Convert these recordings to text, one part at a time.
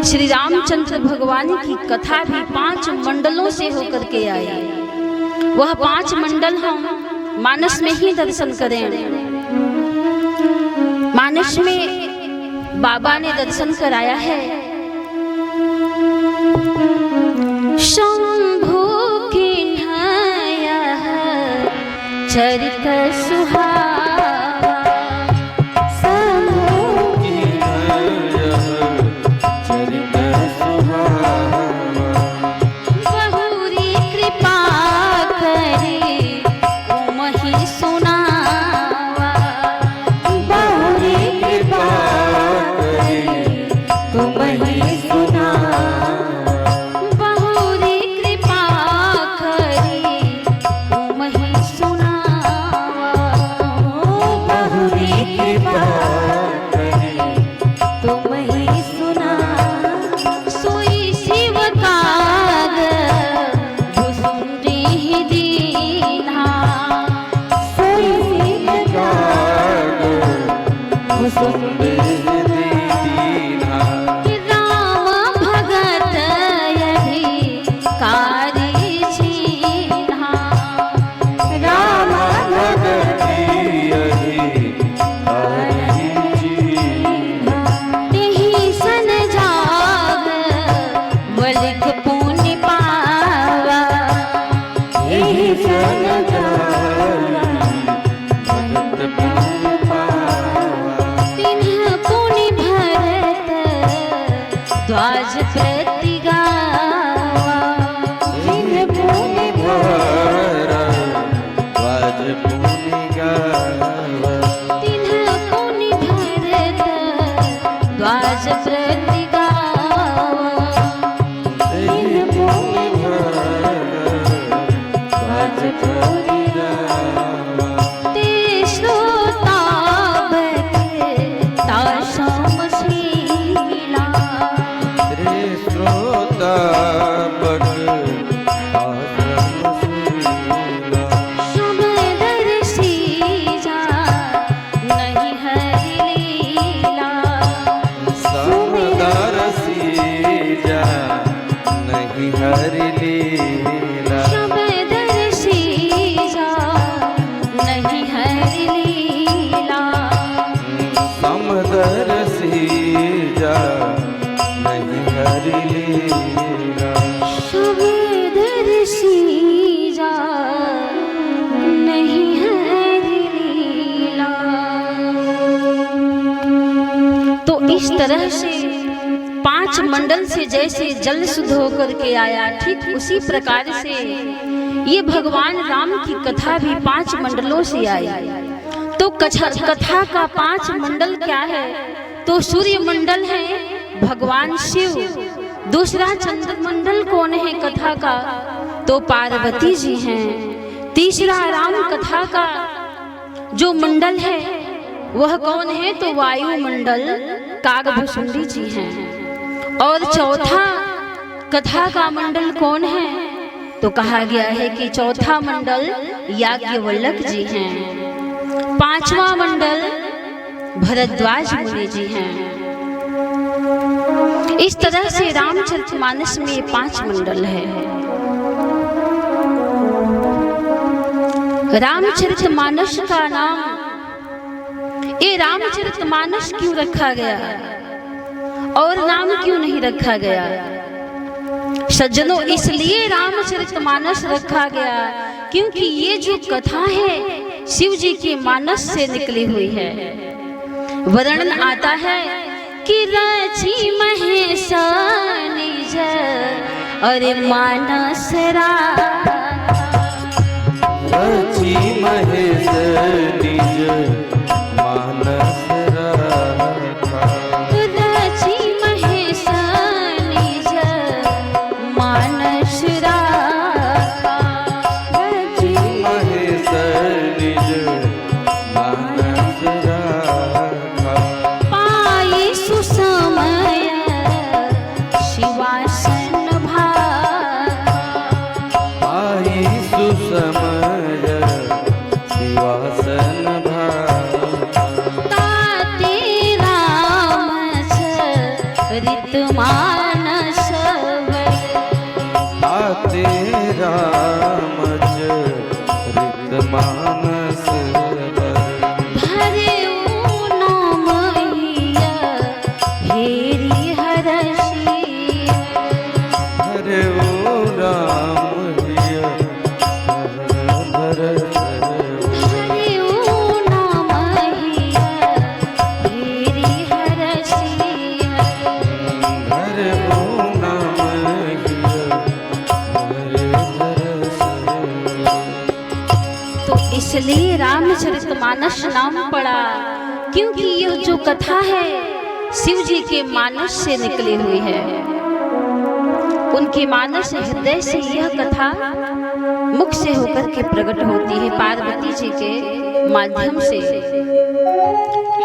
श्री रामचंद्र भगवान की कथा भी 5 मंडलों से होकर के आई। वह 5 मंडल हम मानस में ही दर्शन करें। मानस में बाबा ने दर्शन कराया है। शंभु की चरित सुहावा, द्वाज प्रति गावा, जिन्ह पुनि भरा द्वाज पुनि गावा, तिन्ह पुनि भरत द्वाज प्रति गावा, जिन्ह पुनि भरा द्वाज प्रति गावा। ते श्रोता बके ताशमशीला, श्रोता बक समदर्शी जा नहीं हरि लीला, समदर्शी जा नहीं हरि लीला, समदर्शी जा नहीं हरि लीला, समदर्शी जा नहीं हरि लीला। समदर्शी जा नहीं हरि लीला। तो इस तरह से 5 मंडल से जैसे जल शुद्ध होकर के आया, ठीक उसी प्रकार से ये भगवान राम की कथा भी 5 मंडलों से आई। तो कथा का 5 मंडल क्या है? तो सूर्य मंडल है भगवान शिव, दूसरा चंद्र मंडल कौन है कथा का? तो पार्वती जी हैं। तीसरा राम कथा का जो मंडल है वह कौन है? तो वायु मंडल कागभूषुंडी जी हैं। और चौथा कथा का मंडल कौन है? तो कहा गया है कि चौथा मंडल याज्ञवल्क्य जी हैं। 5वां मंडल भरद्वाज मुनि जी हैं। इस तरह से रामचरितमानस में 5 मंडल है। रामचरितमानस का नाम ये रामचरितमानस क्यों रखा गया और नाम क्यों नहीं रखा गया? सज्जनों, इसलिए रामचरितमानस रखा गया क्योंकि ये जो कथा है शिव जी के मानस से निकली हुई है। वर्णन आता है कि रची महेश निज अरे मानस रची महेश निज मानस राखा, रची महेश निज मानस राखा, रची महेश निज मानस राखा। पाई सुसमय शिवासन भाखा, पाई सुसमय शिवासन भाखा, मानस वर। आते रामचरित मानस वर। भरे नाम हिया हेरी हरषिया। हरे ओ राम हिय भरत। भरे नाम हिया हेरी हरषिया। हरे ओ नाम हिय भरत। तो इसलिए रामचरितमानस नाम पड़ा, क्योंकि यह जो कथा है शिव जी के मानस से निकली हुई है। उनके मानस हृदय से यह कथा मुख से होकर के प्रकट होती है। पार्वती जी के माध्यम से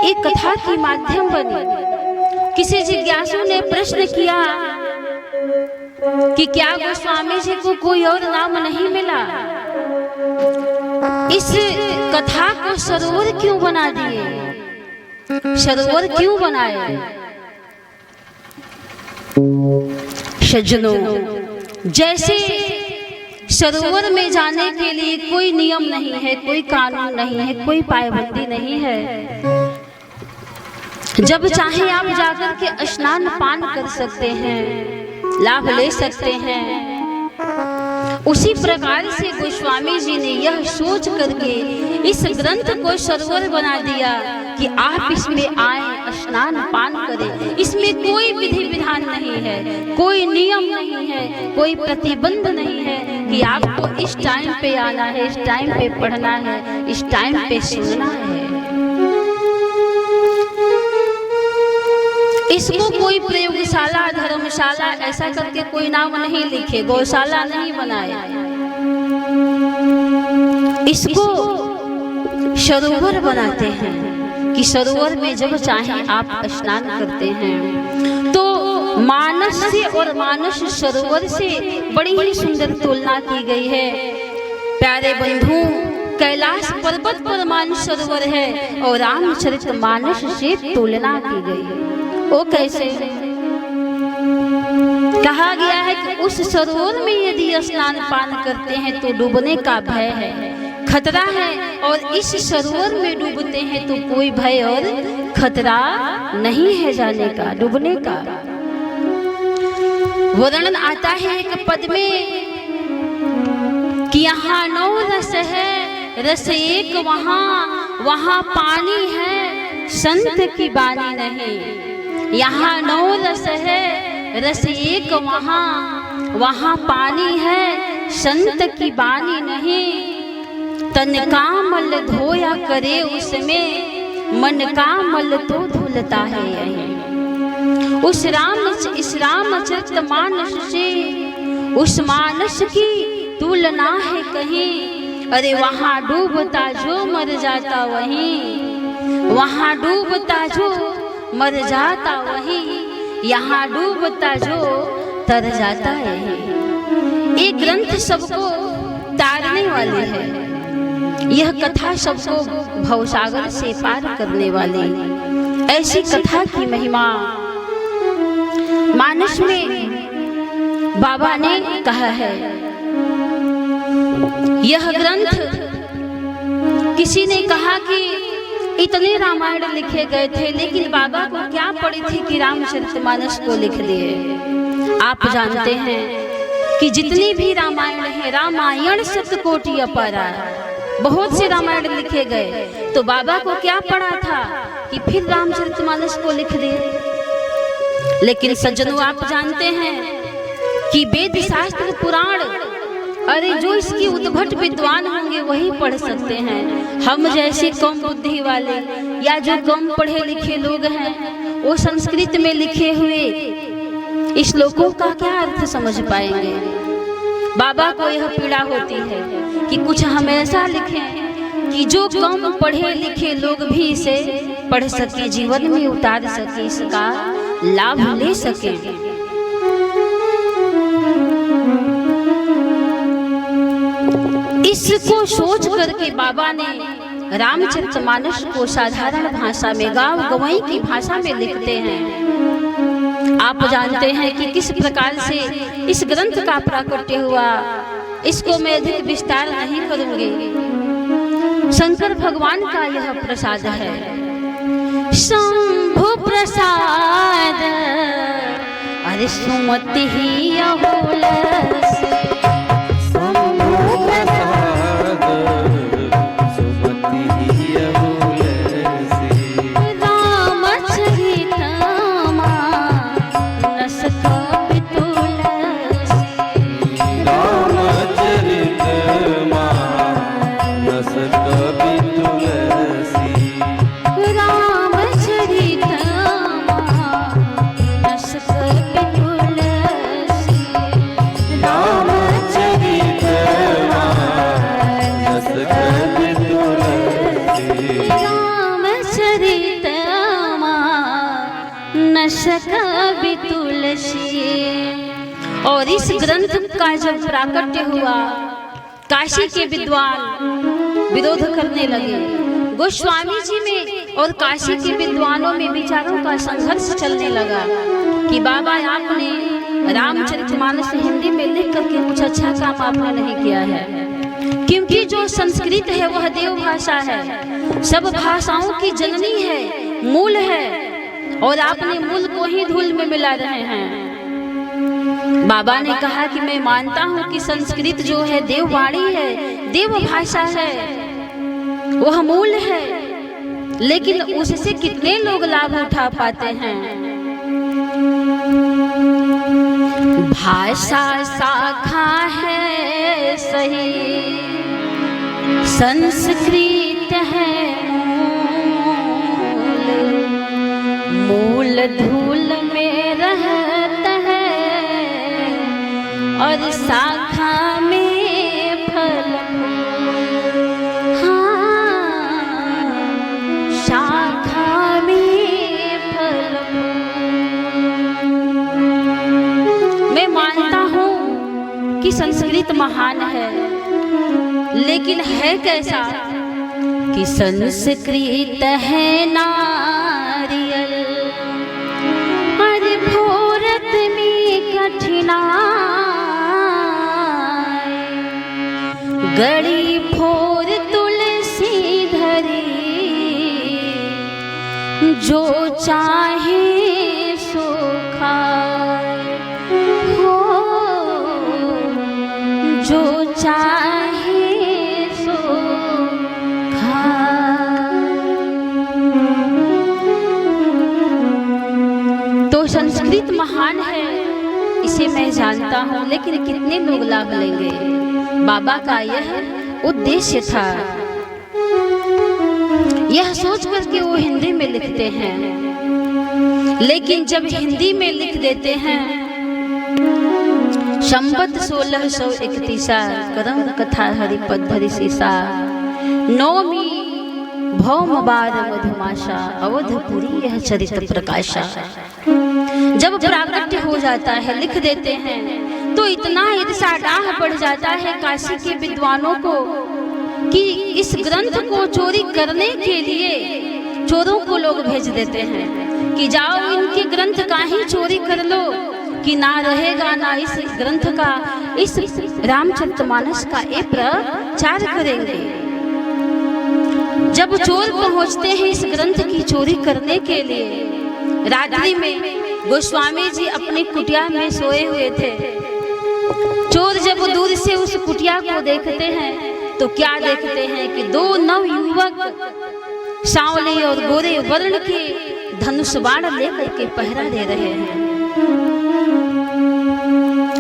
एक कथा की माध्यम बनी। किसी जिज्ञासु ने प्रश्न किया कि क्या गोस्वामी जी को कोई और नाम नहीं मिला? इस कथा को सरोवर क्यों बना दिए? सरोवर क्यों बनाए? सज्जनों, जैसे सरोवर में जाने के लिए कोई नियम नहीं है, कोई कानून नहीं है, कोई पाबंदी नहीं है। जब चाहे आप जाकर के स्नान पान कर सकते हैं, लाभ ले सकते हैं। उसी प्रकार से गोस्वामी जी ने यह सोच करके इस ग्रंथ को सरोवर बना दिया कि आप इसमें आए, स्नान पान करें। इसमें कोई विधि विधान नहीं है, कोई नियम नहीं है, कोई प्रतिबंध नहीं है कि आपको इस टाइम पे आना है, इस टाइम पे पढ़ना है, इस टाइम पे सुनना है। इसको कोई प्रयोगशाला, धर्मशाला ऐसा करके कोई नाम नहीं लिखे, गौशाला नहीं बनाया। इसको सरोवर बनाते हैं कि सरोवर में जब चाहे आप स्नान करते हैं। तो मानस से और मानस सरोवर से बड़ी ही सुंदर तुलना की गई है। प्यारे बंधु, कैलाश पर्वत पर मानस सरोवर है और रामचरित मानस से तुलना की गई है। वो कैसे? कहा गया है कि उस सरोवर में यदि स्नान पान करते हैं तो डूबने का भय है, खतरा है, और इस सरोवर में डूबते हैं तो कोई भय और खतरा नहीं है जाने का, डूबने का। वर्णन आता है एक पद में कि यहाँ 9 रस है, रस एक वहाँ पानी है, संत की बानी नहीं। यहाँ 9 रस है, रस एक वहाँ पानी है, संत की बानी नहीं। तन का मल धोया करे उसमें, मन का मल तो धुलता है यही। इस रामचरित मानस से उस मानस की तुलना है कहीं। अरे वहाँ डूबता जो मर जाता वहीं, वहाँ डूबता जो मर जाता वहीं, यहाँ डूबता जो तर जाता है। ये ग्रंथ सबको तारने वाली है, यह कथा सबको भवसागर से पार करने वाली। ऐसी कथा की महिमा मानस में बाबा ने कहा है। यह ग्रंथ किसी ने कहा कि इतने रामायण लिखे गए थे, लेकिन बाबा को क्या पड़ी थी कि रामचरितमानस को लिख दिए। आप जानते हैं कि जितनी भी रामायण है, रामायण शतकोटि अपरा, बहुत से रामायण लिखे गए, तो बाबा को क्या पड़ा था कि फिर रामचरितमानस को लिख दिए। लेकिन सज्जनों, आप जानते हैं कि वेद शास्त्र पुराण, अरे जो इसकी उद्भट विद्वान होंगे वही पढ़ सकते हैं। हम जैसे कम बुद्धि वाले या जो कम पढ़े लिखे लोग हैं, वो संस्कृत में लिखे हुए इस श्लोकों का क्या अर्थ समझ पाएंगे। बाबा को यह पीड़ा होती है कि कुछ हम ऐसा लिखें कि जो कम पढ़े लिखे लोग भी इसे पढ़ सके, जीवन में उतार सके, इसका लाभ ले सके। इसको सोच करके बाबा ने रामचरितमानस को साधारण भाषा में, गांव गंवई की भाषा में लिखते हैं। आप जानते हैं कि किस प्रकार से इस ग्रंथ का प्राकट्य हुआ, इसको मैं अधिक विस्तार नहीं करूंगी। शंकर भगवान का यह प्रसाद है, शंभु प्रसाद अरे सुमति ही अहुलस। और इस ग्रंथ का जब प्राकट्य हुआ, काशी के विद्वान विरोध करने लगे। गोस्वामी जी में और काशी के विद्वानों में विचारों का संघर्ष चलने लगा कि बाबा आपने रामचरितमानस हिंदी में लिख करके कुछ अच्छा काम आपने नहीं किया है, क्योंकि जो संस्कृत है वह देव भाषा है, सब भाषाओं की जननी है, मूल है, और आपने मूल को ही धूल में मिला रहे हैं। बाबा ने कहा कि मैं मानता हूं कि संस्कृत जो है देववाणी है, देव भाषा है, वह मूल है, लेकिन उससे कितने लोग लाभ उठा पाते हैं। भाषा शाखा है सही, संस्कृत है मूल धूल में रहता है और शाखा में फल। हाँ, शाखा में फल। मैं मानता हूँ कि संस्कृत महान है, लेकिन है कैसा कि संस्कृत है नारियल, अरे भोरत में कठिनाई, गड़ी फोर तुलसी धरी, जो चाहे सो खाए, हो जो चाहे सो खाए। तो संस्कृत महान है, इसे मैं जानता हूँ, लेकिन कितने लोग लाभ लेंगे। बाबा का यह उद्देश्य था, यह सोच करके वो हिंदी में लिखते हैं, लेकिन जब हिंदी में लिख देते हैं, संवत 1631 करम कथा हरिपद भरी सीसा, नौमी भौम बार मधुमाशा, अवधपुरी यह चरित्र प्रकाशा। जब प्राकट्य हो जाता है, लिख देते हैं, तो इतना ईर्ष्याडाह बढ़ जाता है काशी के विद्वानों को कि इस ग्रंथ को चोरी करने के लिए चोरों को लोग भेज देते हैं कि जाओ इनके ग्रंथ का ही चोरी कर लो, कि ना रहेगा ना इस ग्रंथ का, इस रामचरितमानस का ये प्रचार करेंगे। जब चोर पहुंचते हैं इस ग्रंथ की चोरी करने के लिए, रात्रि में गोस्वामी जी अपनी कुटिया में सोए हुए थे। चोर जब दूर से उस कुटिया को देखते हैं तो क्या देखते हैं कि दो नव युवक सांवले और गोरे वर्ण के धनुष बाण लेकर के पहरा दे रहे हैं,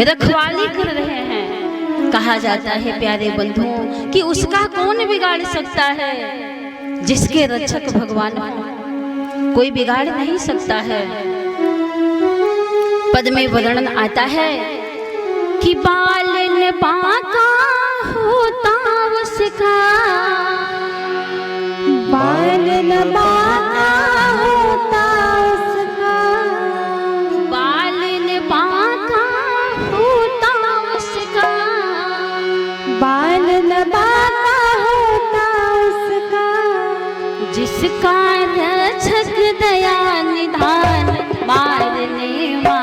रखवाली कर रहे हैं। कहा जाता है प्यारे बंधुओं कि उसका कौन बिगाड़ सकता है, जिसके रक्षक भगवान हो, कोई बिगाड़ नहीं सकता है। पद में वर्णन आता है कि बालन बांका होता उसका, बालन बांका होता उसका, बालन बांका होता उसका, बालन बांका होता उसका, जिसका रक्षक दया निधान मारने वाला।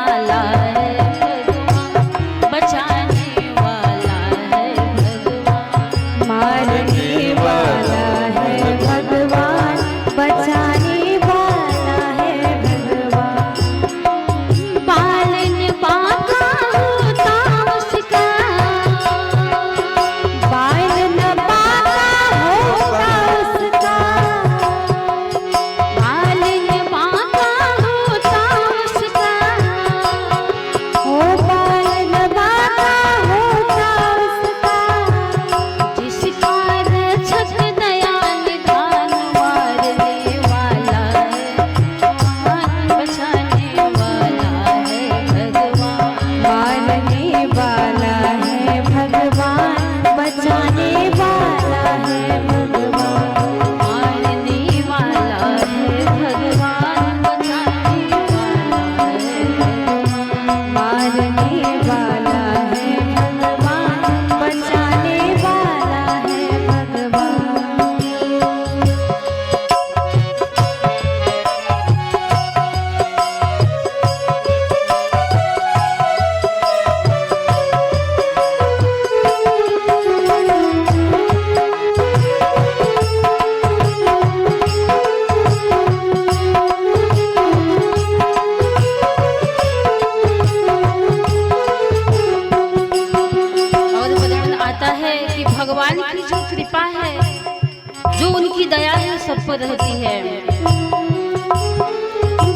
जो उनकी दया है सब पर रहती है।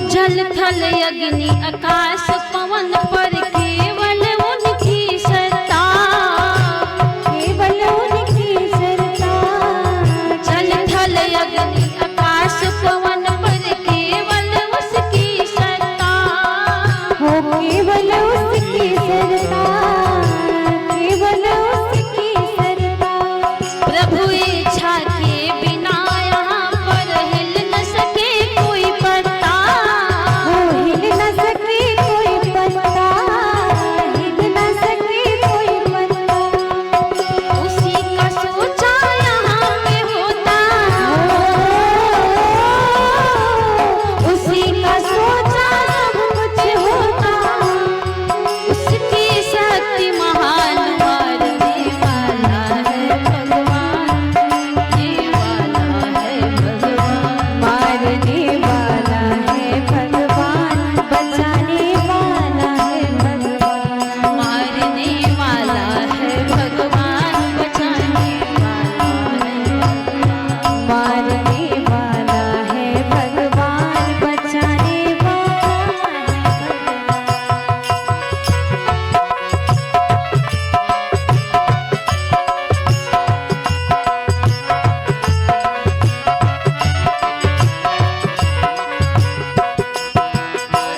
जल थल अग्नि आकाश पवन पर केवल उनकी सत्ता, केवल उनकी सरता। जल थल अग्नि आकाश पवन पर केवल उसकी सत्ता। हो केवल उसकी सरता, केवल उसकी सरता। प्रभु इच्छा के बिना यहाँ पर हिल न सके कोई पत्ता। हो हिल न सके कोई पत्ता, हिल न सके कोई पत्ता। उसी का सोचा यहाँ पे होता, उसी का सोचा सब कुछ होता। उसकी शक्ति महान मारने वाला है भगवान, ये वाला है भगवान। मारने वाला है भगवान, बचाने वाला है भगवान। मारने वाला है भगवान, बचाने वाला है भगवान। मारने वाला है भगवान, बचाने वाला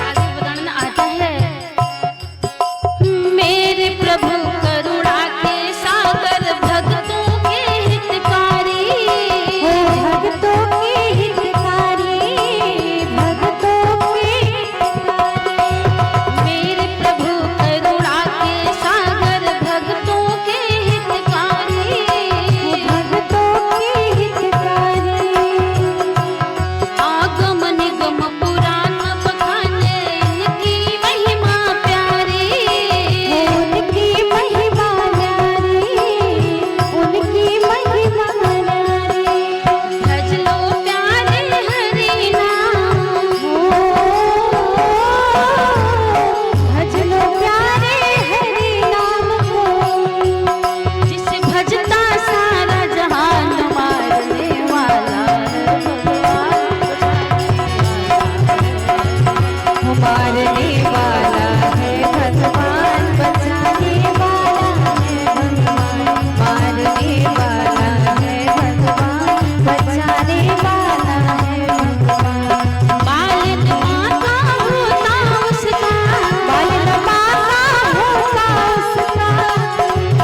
आगे वर्णन आता है, मेरे प्रभु करुणा के सागर भक्तों के हितकारी। है। भक्तों के हितकारी, भक्तों के हितकारी। मेरे प्रभु करुणा के सागर भक्तों के हितकारी। भक्तों के हितकारी। आगम निगम पुराण बखाने इनकी महिमा प्यारी। उनकी महिमा न्यारी, उनकी महिमा न्यारी। भज लो प्यारे हरि नाम, भज लो प्यारे हरि नाम को। जिसे भजता सारा जहान। मारने वाला है भगवान, मारने वाला है भगवान, बचाने वाला है भगवान। मारने वाला है भगवान, बचाने वाला है भगवान। बालन माता होता उसका, बालन माता होता उसका,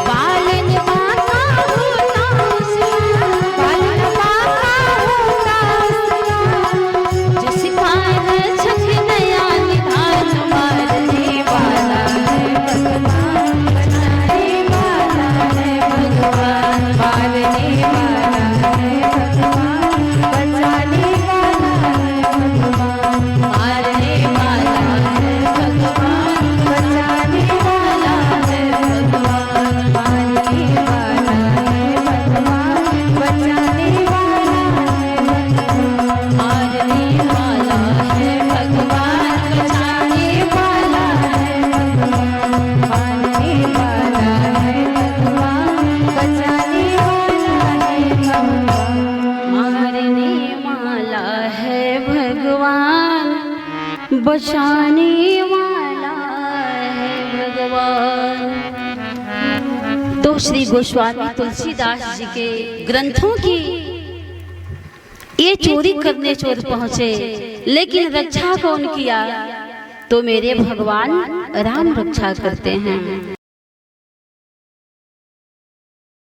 बालन माता होता उसका। बालन माता होता उसका। जिसका रक्षक नया निधान। मारने वाला है भगवान, बचाने वाला है भगवान। मारने वाला है भगवान, बचाने वाला है भगवान। मारने वाला है भगवान, बचाने वाला है भगवान। मारने वाला है भगवान, बचाने वाला है भगवान। मारने वाला है भगवान, बचाने वाला है भगवान। मारने वाला है भगवान, बचाने वाला है भगवान। मारने वाला है भगवान, बचाने वाला है भगवान। तो श्री गोस्वामी तुलसीदास जी के ग्रंथों की ये चोरी करने चोर पहुंचे, लेकिन रक्षा कौन किया? तो मेरे भगवान राम रक्षा करते हैं।